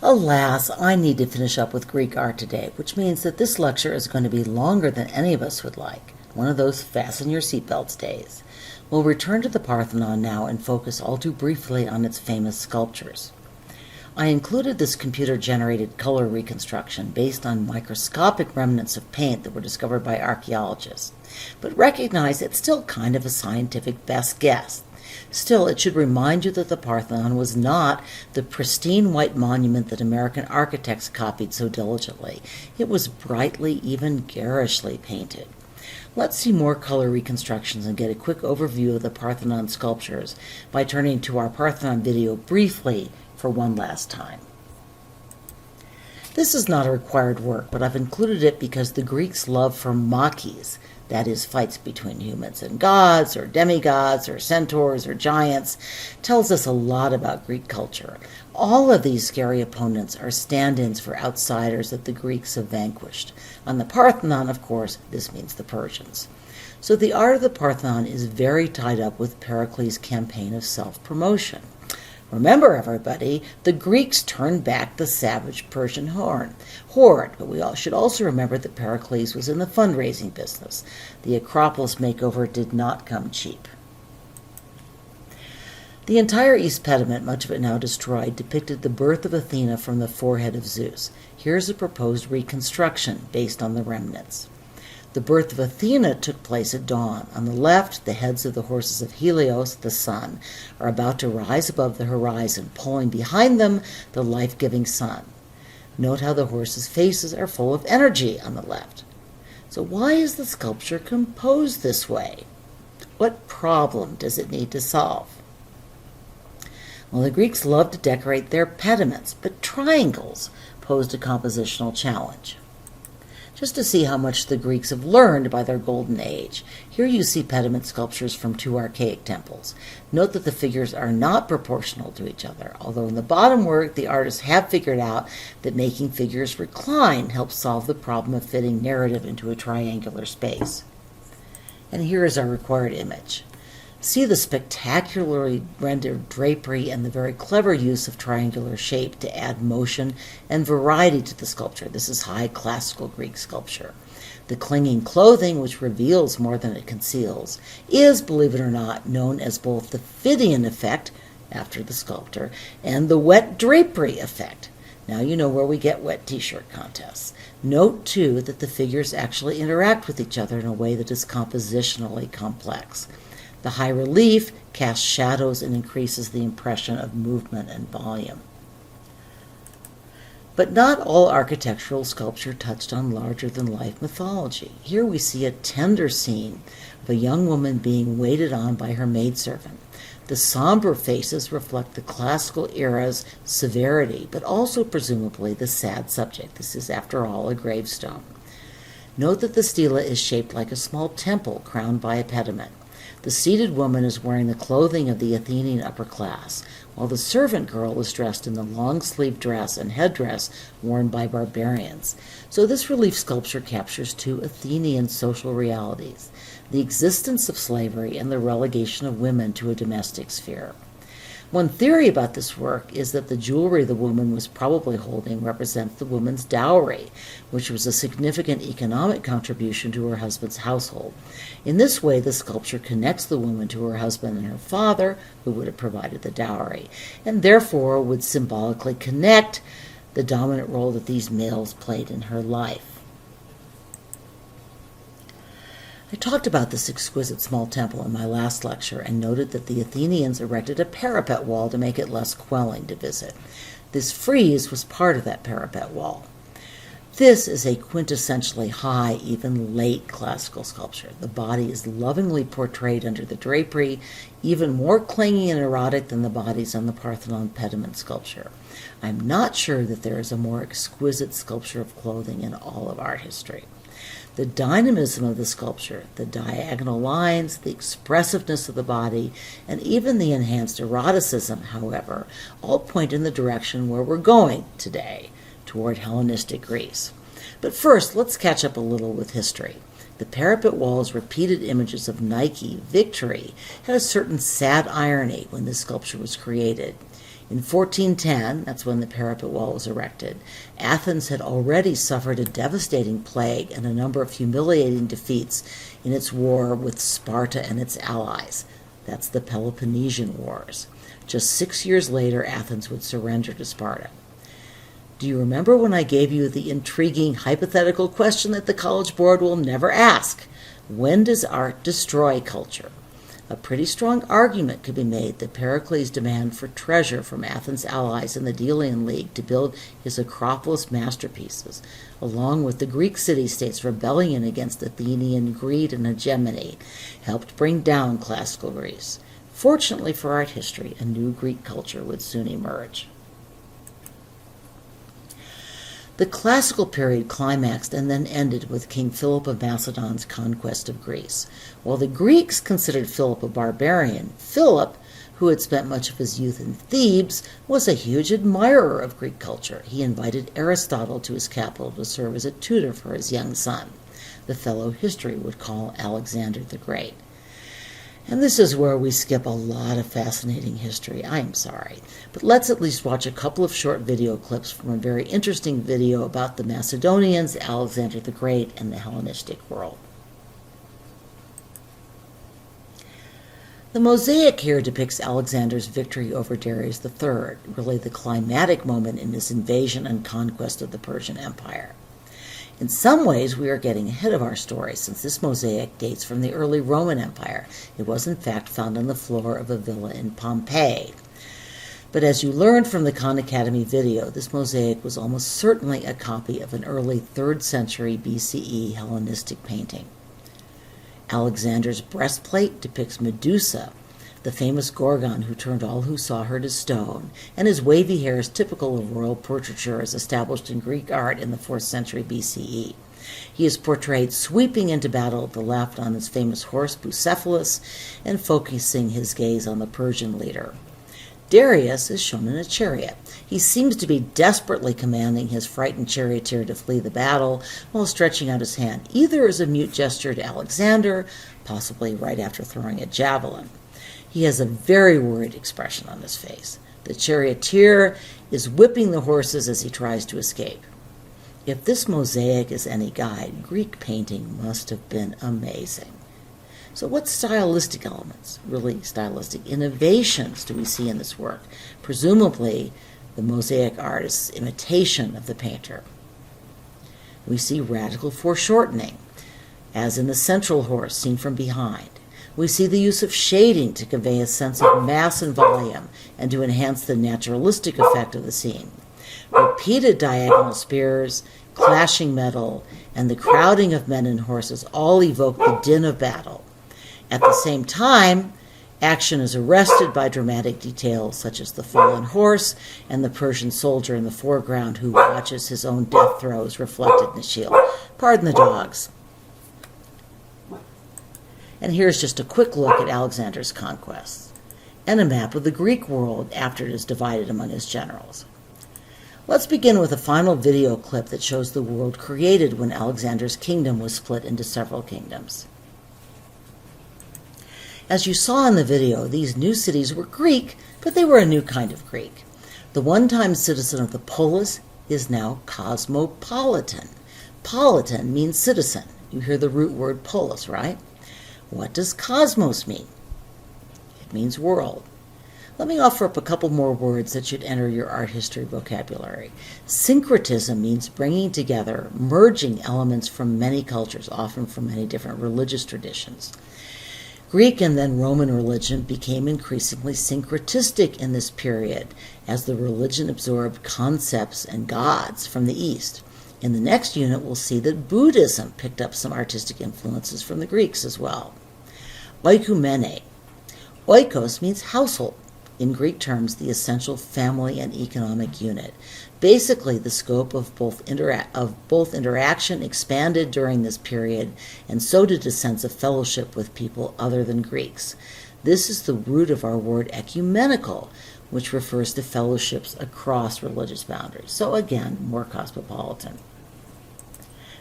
Alas, I need to finish up with Greek art today, which means that this lecture is going to be longer than any of us would like. One of those fasten your seatbelts days. We'll return to the Parthenon now and focus all too briefly on its famous sculptures. I included this computer-generated color reconstruction based on microscopic remnants of paint that were discovered by archaeologists, but recognize it's still kind of a scientific best guess. Still, it should remind you that the Parthenon was not the pristine white monument that American architects copied so diligently. It was brightly, even garishly painted. Let's see more color reconstructions and get a quick overview of the Parthenon sculptures by turning to our Parthenon video briefly for one last time. This is not a required work, but I've included it because the Greeks' love for machis, that is, fights between humans and gods, or demigods, or centaurs, or giants, tells us a lot about Greek culture. All of these scary opponents are stand-ins for outsiders that the Greeks have vanquished. On the Parthenon, of course, this means the Persians. So the art of the Parthenon is very tied up with Pericles' campaign of self-promotion. Remember, everybody, the Greeks turned back the savage Persian horde, but we all should also remember that Pericles was in the fundraising business. The Acropolis makeover did not come cheap. The entire East Pediment, much of it now destroyed, depicted the birth of Athena from the forehead of Zeus. Here's a proposed reconstruction based on the remnants. The birth of Athena took place at dawn. On the left, the heads of the horses of Helios, the sun, are about to rise above the horizon, pulling behind them the life-giving sun. Note how the horses' faces are full of energy on the left. So why is the sculpture composed this way? What problem does it need to solve? Well, the Greeks loved to decorate their pediments, but triangles posed a compositional challenge. Just to see how much the Greeks have learned by their golden age, here you see pediment sculptures from two archaic temples. Note that the figures are not proportional to each other, although in the bottom work the artists have figured out that making figures recline helps solve the problem of fitting narrative into a triangular space. And here is our required image. See the spectacularly rendered drapery and the very clever use of triangular shape to add motion and variety to the sculpture. This is high classical Greek sculpture. The clinging clothing, which reveals more than it conceals, is, believe it or not, known as both the Phidian effect, after the sculptor, and the wet drapery effect. Now you know where we get wet t-shirt contests. Note, too, that the figures actually interact with each other in a way that is compositionally complex. The high relief casts shadows and increases the impression of movement and volume. But not all architectural sculpture touched on larger-than-life mythology. Here we see a tender scene of a young woman being waited on by her maidservant. The somber faces reflect the classical era's severity, but also presumably the sad subject. This is, after all, a gravestone. Note that the stela is shaped like a small temple crowned by a pediment. The seated woman is wearing the clothing of the Athenian upper class, while the servant girl is dressed in the long-sleeved dress and headdress worn by barbarians. So this relief sculpture captures two Athenian social realities, the existence of slavery and the relegation of women to a domestic sphere. One theory about this work is that the jewelry the woman was probably holding represents the woman's dowry, which was a significant economic contribution to her husband's household. In this way, the sculpture connects the woman to her husband and her father, who would have provided the dowry, and therefore would symbolically connect the dominant role that these males played in her life. I talked about this exquisite small temple in my last lecture and noted that the Athenians erected a parapet wall to make it less quelling to visit. This frieze was part of that parapet wall. This is a quintessentially high, even late classical sculpture. The body is lovingly portrayed under the drapery, even more clingy and erotic than the bodies on the Parthenon pediment sculpture. I'm not sure that there is a more exquisite sculpture of clothing in all of art history. The dynamism of the sculpture, the diagonal lines, the expressiveness of the body, and even the enhanced eroticism, however, all point in the direction where we're going today, toward Hellenistic Greece. But first, let's catch up a little with history. The parapet wall's repeated images of Nike victory had a certain sad irony when this sculpture was created. In 1410, that's when the parapet wall was erected, Athens had already suffered a devastating plague and a number of humiliating defeats in its war with Sparta and its allies. That's the Peloponnesian Wars. Just 6 years later, Athens would surrender to Sparta. Do you remember when I gave you the intriguing hypothetical question that the College Board will never ask? When does art destroy culture? A pretty strong argument could be made that Pericles' demand for treasure from Athens' allies in the Delian League to build his Acropolis masterpieces, along with the Greek city-states' rebellion against Athenian greed and hegemony, helped bring down classical Greece. Fortunately for art history, a new Greek culture would soon emerge. The classical period climaxed and then ended with King Philip of Macedon's conquest of Greece. While the Greeks considered Philip a barbarian, Philip, who had spent much of his youth in Thebes, was a huge admirer of Greek culture. He invited Aristotle to his capital to serve as a tutor for his young son. The fellow history would call Alexander the Great. And this is where we skip a lot of fascinating history. I'm sorry. But let's at least watch a couple of short video clips from a very interesting video about the Macedonians, Alexander the Great, and the Hellenistic world. The mosaic here depicts Alexander's victory over Darius III, really the climatic moment in his invasion and conquest of the Persian Empire. In some ways, we are getting ahead of our story, since this mosaic dates from the early Roman Empire. It was, in fact, found on the floor of a villa in Pompeii. But as you learned from the Khan Academy video, this mosaic was almost certainly a copy of an early 3rd century BCE Hellenistic painting. Alexander's breastplate depicts Medusa, the famous Gorgon who turned all who saw her to stone, and his wavy hair is typical of royal portraiture as established in Greek art in the 4th century BCE. He is portrayed sweeping into battle at the left on his famous horse Bucephalus and focusing his gaze on the Persian leader. Darius is shown in a chariot. He seems to be desperately commanding his frightened charioteer to flee the battle while stretching out his hand, either as a mute gesture to Alexander, possibly right after throwing a javelin. He has a very worried expression on his face. The charioteer is whipping the horses as he tries to escape. If this mosaic is any guide, Greek painting must have been amazing. So what stylistic elements, really stylistic innovations, do we see in this work? Presumably, the mosaic artist's imitation of the painter. We see radical foreshortening, as in the central horse seen from behind. We see the use of shading to convey a sense of mass and volume and to enhance the naturalistic effect of the scene. Repeated diagonal spears, clashing metal, and the crowding of men and horses all evoke the din of battle. At the same time, action is arrested by dramatic details such as the fallen horse and the Persian soldier in the foreground who watches his own death throes reflected in the shield. Pardon the dogs. And here's just a quick look at Alexander's conquests and a map of the Greek world after it is divided among his generals. Let's begin with a final video clip that shows the world created when Alexander's kingdom was split into several kingdoms. As you saw in the video, these new cities were Greek, but they were a new kind of Greek. The one-time citizen of the polis is now cosmopolitan. Politan means citizen. You hear the root word polis, right? What does cosmos mean? It means world. Let me offer up a couple more words that should enter your art history vocabulary. Syncretism means bringing together, merging elements from many cultures, often from many different religious traditions. Greek and then Roman religion became increasingly syncretistic in this period as the religion absorbed concepts and gods from the East. In the next unit, we'll see that Buddhism picked up some artistic influences from the Greeks as well. Oikumene. Oikos means household. In Greek terms, the essential family and economic unit. Basically, the scope of both interaction expanded during this period, and so did a sense of fellowship with people other than Greeks. This is the root of our word ecumenical, which refers to fellowships across religious boundaries. So again, more cosmopolitan.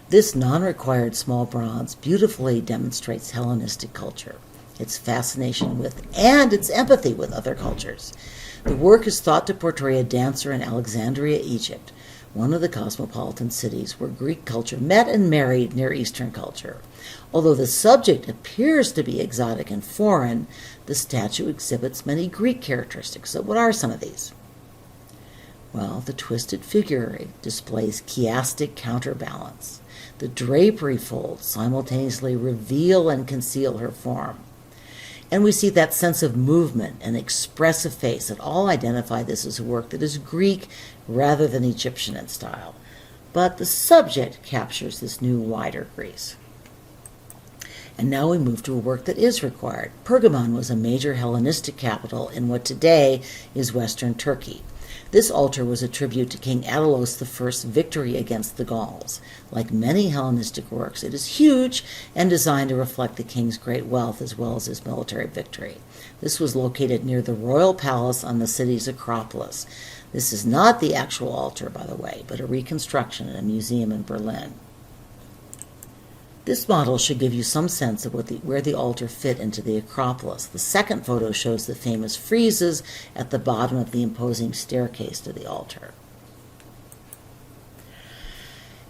This non-required small bronze beautifully demonstrates Hellenistic culture. its fascination with, and its empathy with other cultures. The work is thought to portray a dancer in Alexandria, Egypt, one of the cosmopolitan cities where Greek culture met and married Near Eastern culture. Although the subject appears to be exotic and foreign, the statue exhibits many Greek characteristics. So what are some of these? Well, the twisted figure displays chiastic counterbalance. The drapery folds simultaneously reveal and conceal her form. And we see that sense of movement and expressive face that all identify this as a work that is Greek rather than Egyptian in style. But the subject captures this new, wider Greece. And now we move to a work that is required. Pergamon was a major Hellenistic capital in what today is Western Turkey. This altar was a tribute to King Attalus I's victory against the Gauls. Like many Hellenistic works, it is huge and designed to reflect the king's great wealth as well as his military victory. This was located near the royal palace on the city's Acropolis. This is not the actual altar, by the way, but a reconstruction in a museum in Berlin. This model should give you some sense of where the altar fit into the Acropolis. The second photo shows the famous friezes at the bottom of the imposing staircase to the altar.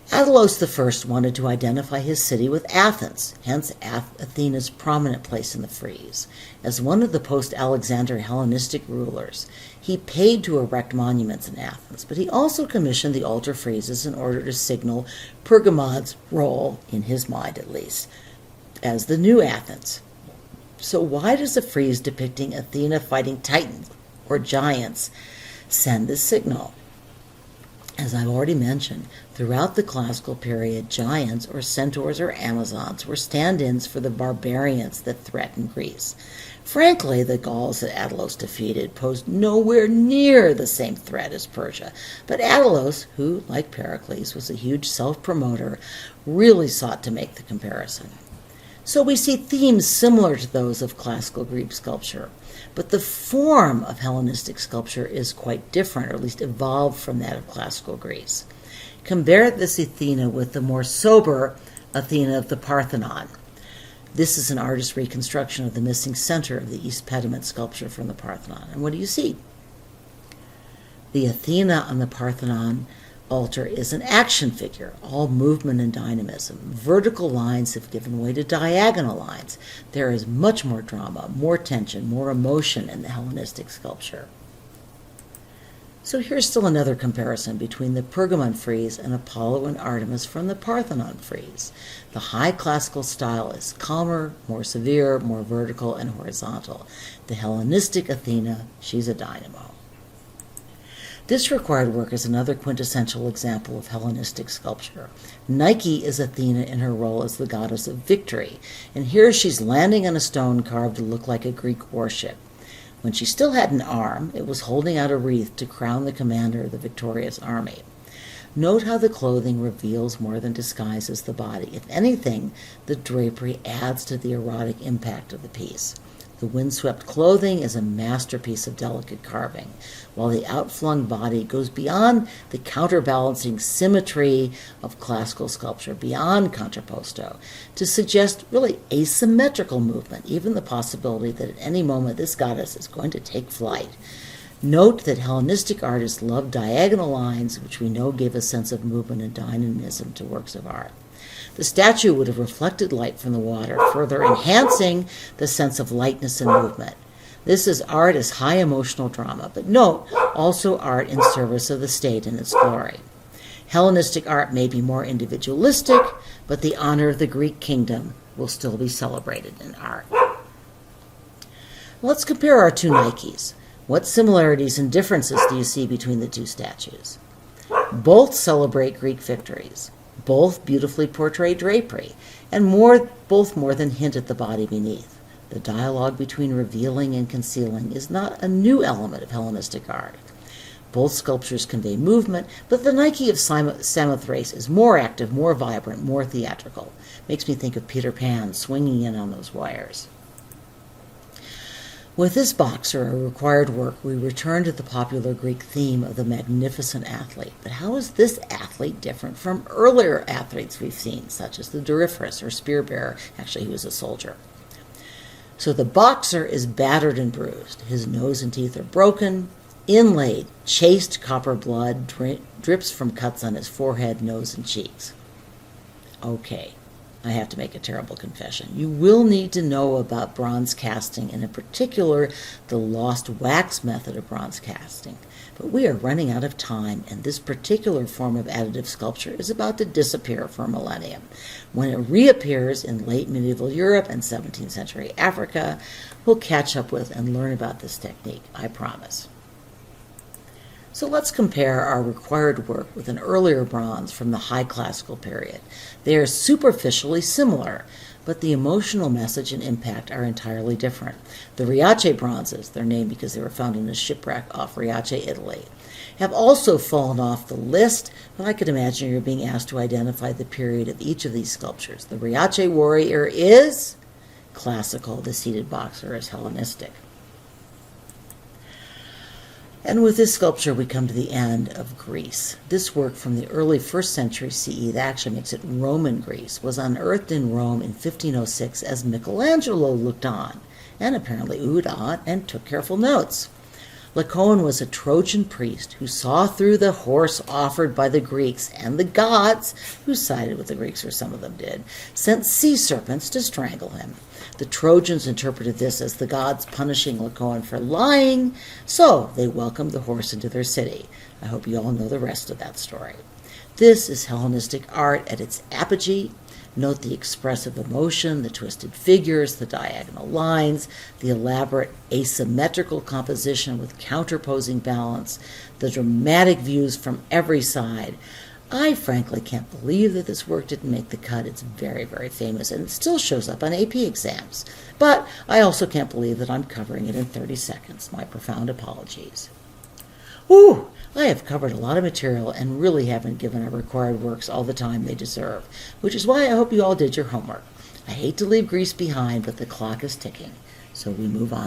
Attalus I wanted to identify his city with Athens, hence Athena's prominent place in the frieze. As one of the post-Alexander Hellenistic rulers, he paid to erect monuments in Athens, but he also commissioned the altar friezes in order to signal Pergamon's role, in his mind at least, as the new Athens. So why does a frieze depicting Athena fighting titans or giants send this signal? As I've already mentioned, throughout the classical period, giants or centaurs or amazons were stand-ins for the barbarians that threatened Greece. Frankly, the Gauls that Attalus defeated posed nowhere near the same threat as Persia, but Attalus, who, like Pericles, was a huge self-promoter, really sought to make the comparison. So we see themes similar to those of classical Greek sculpture, but the form of Hellenistic sculpture is quite different, or at least evolved from that of classical Greece. Compare this Athena with the more sober Athena of the Parthenon. This is an artist's reconstruction of the missing center of the East Pediment sculpture from the Parthenon. And what do you see? The Athena on the Parthenon altar is an action figure, all movement and dynamism. Vertical lines have given way to diagonal lines. There is much more drama, more tension, more emotion in the Hellenistic sculpture. So here's still another comparison between the Pergamon frieze and Apollo and Artemis from the Parthenon frieze. The high classical style is calmer, more severe, more vertical and horizontal. The Hellenistic Athena, she's a dynamo. This required work is another quintessential example of Hellenistic sculpture. Nike is Athena in her role as the goddess of victory, and here she's landing on a stone carved to look like a Greek warship. When she still had an arm, it was holding out a wreath to crown the commander of the victorious army. Note how the clothing reveals more than disguises the body. If anything, the drapery adds to the erotic impact of the piece. The windswept clothing is a masterpiece of delicate carving, while the outflung body goes beyond the counterbalancing symmetry of classical sculpture, beyond contrapposto, to suggest really asymmetrical movement, even the possibility that at any moment this goddess is going to take flight. Note that Hellenistic artists loved diagonal lines, which we know gave a sense of movement and dynamism to works of art. The statue would have reflected light from the water, further enhancing the sense of lightness and movement. This is art as high emotional drama, but note, also art in service of the state and its glory. Hellenistic art may be more individualistic, but the honor of the Greek kingdom will still be celebrated in art. Let's compare our two Nikes. What similarities and differences do you see between the two statues? Both celebrate Greek victories. Both beautifully portray drapery, and both more than hint at the body beneath. The dialogue between revealing and concealing is not a new element of Hellenistic art. Both sculptures convey movement, but the Nike of Samothrace is more active, more vibrant, more theatrical. Makes me think of Peter Pan swinging in on those wires. With this boxer, a required work, we return to the popular Greek theme of the magnificent athlete. But how is this athlete different from earlier athletes we've seen, such as the Doryphorus or spear bearer? Actually, he was a soldier. So the boxer is battered and bruised. His nose and teeth are broken. Inlaid, chaste copper blood drips from cuts on his forehead, nose, and cheeks. Okay, I have to make a terrible confession. You will need to know about bronze casting, and in particular, the lost wax method of bronze casting. But we are running out of time, and this particular form of additive sculpture is about to disappear for a millennium. When it reappears in late medieval Europe and 17th century Africa, we'll catch up with and learn about this technique, I promise. So let's compare our required work with an earlier bronze from the High Classical period. They are superficially similar, but the emotional message and impact are entirely different. The Riace bronzes, they're named because they were found in a shipwreck off Riace, Italy, have also fallen off the list, but I could imagine you're being asked to identify the period of each of these sculptures. The Riace warrior is classical, the seated boxer is Hellenistic. And with this sculpture, we come to the end of Greece. This work from the early 1st century CE, that actually makes it Roman Greece, was unearthed in Rome in 1506 as Michelangelo looked on, and apparently oohed on and took careful notes. Laocoon was a Trojan priest who saw through the horse offered by the Greeks, and the gods, who sided with the Greeks, or some of them did, sent sea serpents to strangle him. The Trojans interpreted this as the gods punishing Laocoon for lying, so they welcomed the horse into their city. I hope you all know the rest of that story. This is Hellenistic art at its apogee. Note the expressive emotion, the twisted figures, the diagonal lines, the elaborate asymmetrical composition with counterposing balance, the dramatic views from every side. I frankly can't believe that this work didn't make the cut. It's very, very famous, and it still shows up on AP exams. But I also can't believe that I'm covering it in 30 seconds. My profound apologies. Whew! I have covered a lot of material and really haven't given our required works all the time they deserve, which is why I hope you all did your homework. I hate to leave Greece behind, but the clock is ticking, so we move on.